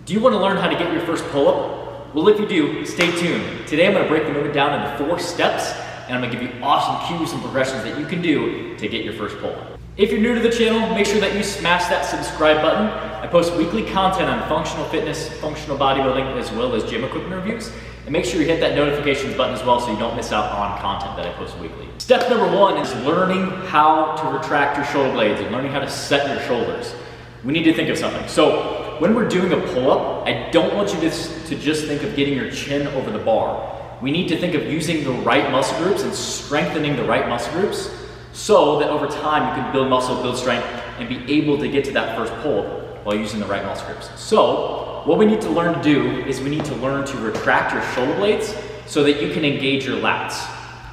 Do you want to learn how to get your first pull-up? Well, if you do, stay tuned. Today I'm going to break the movement down into 4 steps, and I'm going to give you awesome cues and progressions that you can do to get your first pull-up. If you're new to the channel, make sure that you smash that subscribe button. I post weekly content on functional fitness, functional bodybuilding, as well as gym equipment reviews. And make sure you hit that notifications button as well so you don't miss out on content that I post weekly. Step number 1 is learning how to retract your shoulder blades and learning how to set your shoulders. We need to think of something. So when we're doing a pull-up, I don't want you to just think of getting your chin over the bar. We need to think of using the right muscle groups and strengthening the right muscle groups so that over time you can build muscle, build strength, and be able to get to that first pull while using the right muscle groups. So what we need to learn to do is we need to learn to retract your shoulder blades so that you can engage your lats.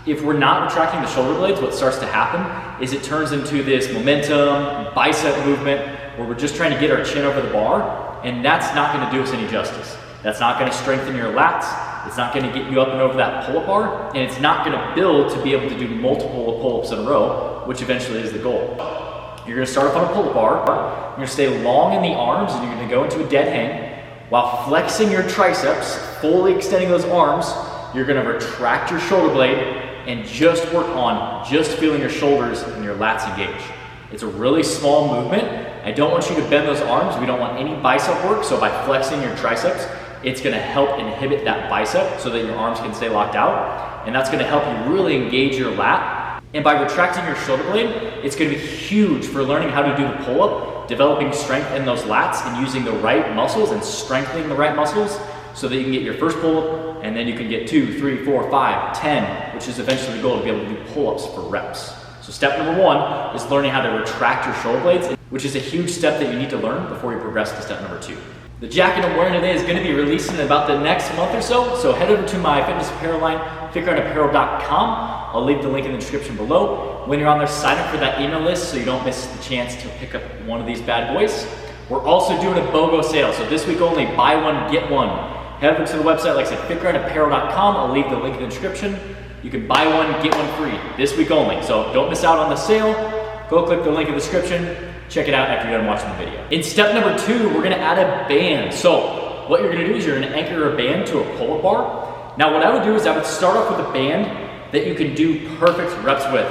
If we're not retracting the shoulder blades, what starts to happen is it turns into this momentum, bicep movement, where we're just trying to get our chin over the bar, and that's not going to do us any justice. That's not going to strengthen your lats, it's not going to get you up and over that pull-up bar, and it's not going to build to be able to do multiple pull-ups in a row, which eventually is the goal. You're going to start off on a pull-up bar, you're going to stay long in the arms, and you're going to go into a dead hang, while flexing your triceps, fully extending those arms. You're going to retract your shoulder blade, and just work on just feeling your shoulders and your lats engage. It's a really small movement. I don't want you to bend those arms. We don't want any bicep work. So by flexing your triceps, it's gonna help inhibit that bicep so that your arms can stay locked out. And that's gonna help you really engage your lat. And by retracting your shoulder blade, it's gonna be huge for learning how to do the pull-up, developing strength in those lats and using the right muscles and strengthening the right muscles so that you can get your first pull-up, and then you can get 2, 3, 4, 5, 10, which is eventually the goal, to be able to do pull-ups for reps. So step number 1 is learning how to retract your shoulder blades, which is a huge step that you need to learn before you progress to step number 2. The jacket I'm wearing today is going to be releasing in about the next month or so head over to my fitness apparel line, FitGrindApparel.com. I'll leave the link in the description below. When you're on there, sign up for that email list so you don't miss the chance to pick up one of these bad boys. We're also doing a BOGO sale, so this week only, buy one, get one. Head over to the website, like I said, FitGrindApparel.com. I'll leave the link in the description. You can buy one, get one free, this week only. So don't miss out on the sale. Go click the link in the description. Check it out after you're done watching the video. In step number 2, we're gonna add a band. So what you're gonna do is you're gonna anchor a band to a pull-up bar. Now what I would do is I would start off with a band that you can do perfect reps with.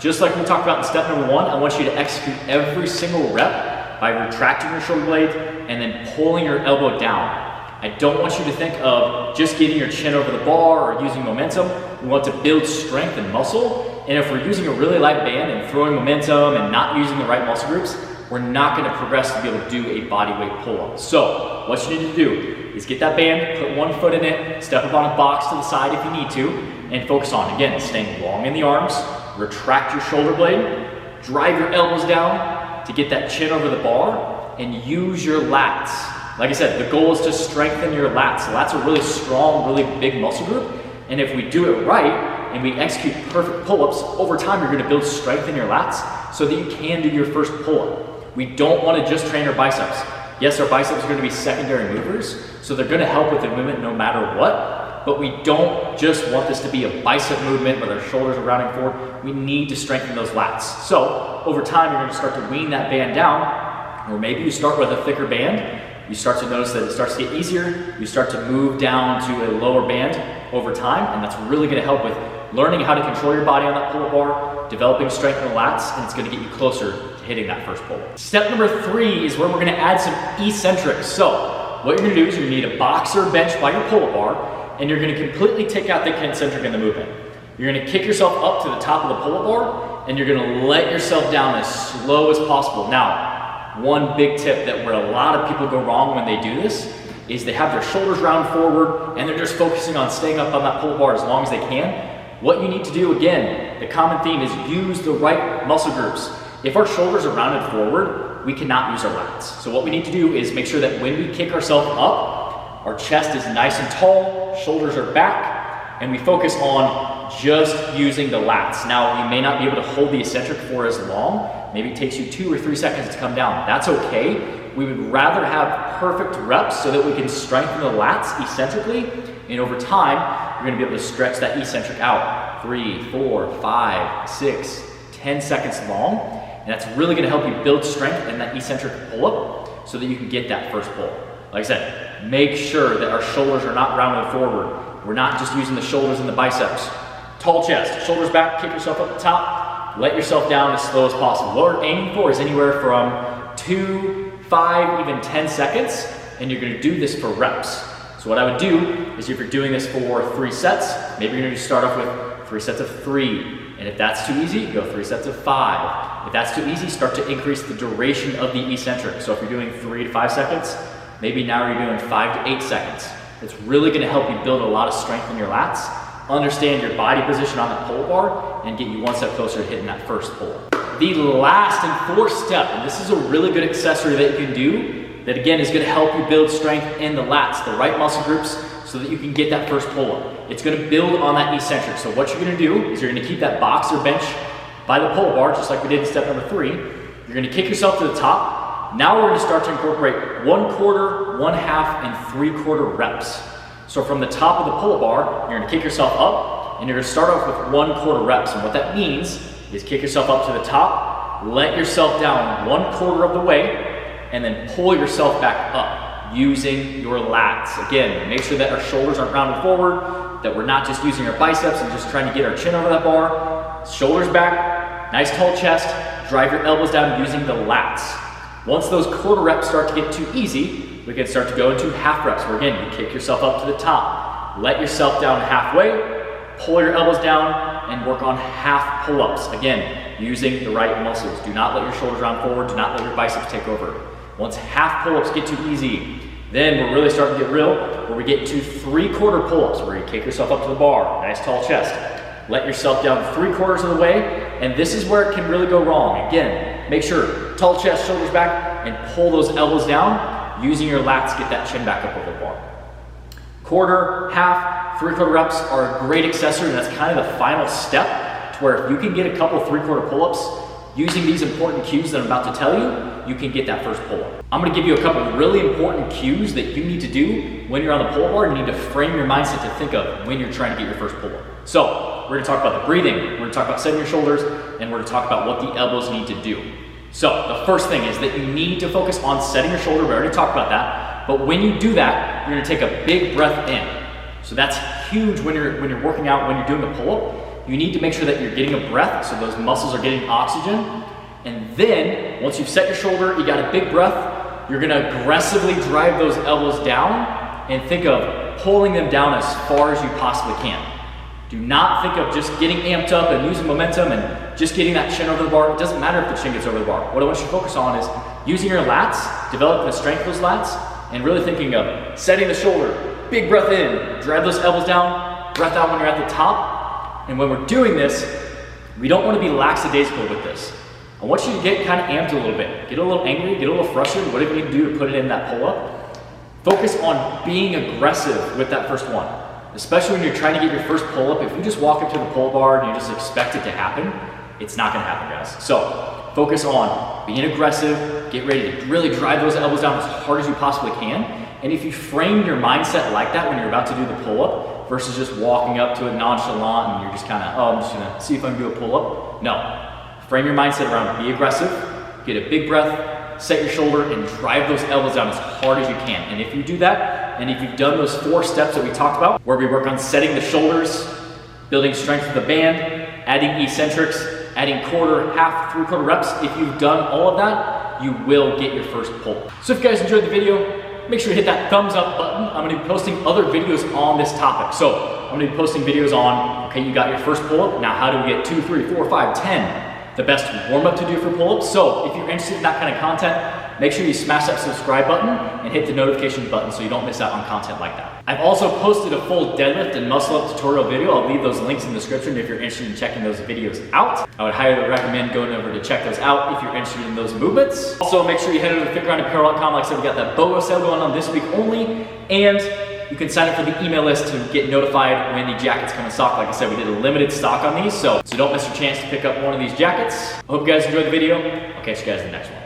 Just like we talked about in step number 1, I want you to execute every single rep by retracting your shoulder blade and then pulling your elbow down. I don't want you to think of just getting your chin over the bar or using momentum. We want to build strength and muscle. And if we're using a really light band and throwing momentum and not using the right muscle groups, we're not going to progress to be able to do a body weight pull-up. So what you need to do is get that band, put one foot in it, step up on a box to the side if you need to, and focus on, again, staying long in the arms, retract your shoulder blade, drive your elbows down to get that chin over the bar, and use your lats. Like I said, the goal is to strengthen your lats. Lats are really strong, really big muscle group. And if we do it right and we execute perfect pull-ups, over time you're gonna build strength in your lats so that you can do your first pull-up. We don't wanna just train our biceps. Yes, our biceps are gonna be secondary movers, so they're gonna help with the movement no matter what, but we don't just want this to be a bicep movement where our shoulders are rounding forward. We need to strengthen those lats. So over time, you're gonna start to wean that band down, or maybe you start with a thicker band. You start to notice that it starts to get easier. You start to move down to a lower band over time, and that's really gonna help with learning how to control your body on that pull-up bar, developing strength in the lats, and it's gonna get you closer to hitting that first pull. Step number 3 is where we're gonna add some eccentrics. So what you're gonna do is you're gonna need a box or a bench by your pull-up bar, and you're gonna completely take out the concentric in the movement. You're gonna kick yourself up to the top of the pull-up bar, and you're gonna let yourself down as slow as possible. Now, one big tip that where a lot of people go wrong when they do this is they have their shoulders round forward and they're just focusing on staying up on that pull bar as long as they can. What you need to do, again, the common theme is use the right muscle groups. If our shoulders are rounded forward, we cannot use our lats. So what we need to do is make sure that when we kick ourselves up, our chest is nice and tall, shoulders are back, and we focus on just using the lats. Now, you may not be able to hold the eccentric for as long. Maybe it takes you 2 or 3 seconds to come down. That's okay. We would rather have perfect reps so that we can strengthen the lats eccentrically, and over time, you're gonna be able to stretch that eccentric out 3, 4, 5, 6, 10 seconds long, and that's really gonna help you build strength in that eccentric pull-up so that you can get that first pull. Like I said, make sure that our shoulders are not rounded forward. We're not just using the shoulders and the biceps. Tall chest, shoulders back, kick yourself up the top, let yourself down as slow as possible. What we're aiming for is anywhere from 2, 5, even 10 seconds, and you're gonna do this for reps. So what I would do is if you're doing this for 3 sets, maybe you're gonna start off with 3 sets of 3. And if that's too easy, go 3 sets of 5. If that's too easy, start to increase the duration of the eccentric. So if you're doing 3 to 5 seconds, maybe now you're doing 5 to 8 seconds. It's really gonna help you build a lot of strength in your lats, understand your body position on that pull bar, and get you one step closer to hitting that first pull. The last and fourth step, and this is a really good accessory that you can do, that again is gonna help you build strength in the lats, the right muscle groups, so that you can get that first pull-up. It's gonna build on that eccentric. So what you're gonna do is you're gonna keep that box or bench by the pull bar, just like we did in step number 3. You're gonna kick yourself to the top. Now we're gonna start to incorporate 1/4, 1/2, and 3/4 reps. So from the top of the pull bar, you're gonna kick yourself up, and you're gonna start off with 1/4 reps. And what that means is kick yourself up to the top, let yourself down 1/4 of the way, and then pull yourself back up using your lats. Again, make sure that our shoulders aren't rounded forward, that we're not just using our biceps and just trying to get our chin over that bar. Shoulders back, nice tall chest, drive your elbows down using the lats. Once those 1/4 reps start to get too easy, we can start to go into half reps, where again, you kick yourself up to the top, let yourself down halfway, pull your elbows down, and work on half pull-ups. Again, using the right muscles. Do not let your shoulders round forward, do not let your biceps take over. Once half pull-ups get too easy, then we're really starting to get real, where we get to 3/4 pull-ups, where you kick yourself up to the bar, nice tall chest, let yourself down 3/4 of the way, and this is where it can really go wrong. Again, make sure, tall chest, shoulders back, and pull those elbows down, using your lats, get that chin back up over the bar. 1/4, half, 3/4 reps are a great accessory, and that's kind of the final step, to where if you can get a couple 3/4 pull-ups, using these important cues that I'm about to tell you, you can get that first pull-up. I'm gonna give you a couple of really important cues that you need to do when you're on the pull bar. You need to frame your mindset to think of when you're trying to get your first pull-up. So, we're gonna talk about the breathing, we're gonna talk about setting your shoulders, and we're gonna talk about what the elbows need to do. So, the first thing is that you need to focus on setting your shoulder. We already talked about that, but when you do that, you're gonna take a big breath in. So that's huge when you're working out, when you're doing a pull-up. You need to make sure that you're getting a breath, so those muscles are getting oxygen. And then, once you've set your shoulder, you got a big breath, you're gonna aggressively drive those elbows down and think of pulling them down as far as you possibly can. Do not think of just getting amped up and using momentum and just getting that chin over the bar. It doesn't matter if the chin gets over the bar. What I want you to focus on is using your lats, developing the strength of those lats, and really thinking of setting the shoulder, big breath in, drive those elbows down, breath out when you're at the top. And when we're doing this, we don't want to be lackadaisical with this. I want you to get kind of amped a little bit. Get a little angry, get a little frustrated, whatever you need to do to put it in that pull-up. Focus on being aggressive with that first one. Especially when you're trying to get your first pull-up. If you just walk up to the pull bar and you just expect it to happen, it's not gonna happen, guys. So, focus on being aggressive, get ready to really drive those elbows down as hard as you possibly can. And if you frame your mindset like that when you're about to do the pull-up, versus just walking up to it nonchalant and you're just kind of, oh, I'm just gonna see if I can do a pull-up. No. Frame your mindset around be aggressive, get a big breath, set your shoulder, and drive those elbows down as hard as you can. And if you do that, and if you've done those 4 steps that we talked about, where we work on setting the shoulders, building strength of the band, adding eccentrics, adding 1/4, half, 3/4 reps, if you've done all of that, you will get your first pull. So if you guys enjoyed the video, make sure to hit that thumbs up button. I'm gonna be posting other videos on this topic. So I'm gonna be posting videos on, okay, you got your first pull-up, now how do we get 2, 3, 4, 5, 10? The best warm-up to do for pull-ups. So if you're interested in that kind of content, make sure you smash that subscribe button and hit the notification button so you don't miss out on content like that. I've also posted a full deadlift and muscle up tutorial video. I'll leave those links in the description if you're interested in checking those videos out. I would highly recommend going over to check those out if you're interested in those movements. Also, make sure you head over to FitGrindApparel.com. Like I said, we got that BOGO sale going on this week only, and you can sign up for the email list to get notified when the jackets come in stock. Like I said, we did a limited stock on these, so don't miss your chance to pick up one of these jackets. I hope you guys enjoyed the video. I'll catch you guys in the next one.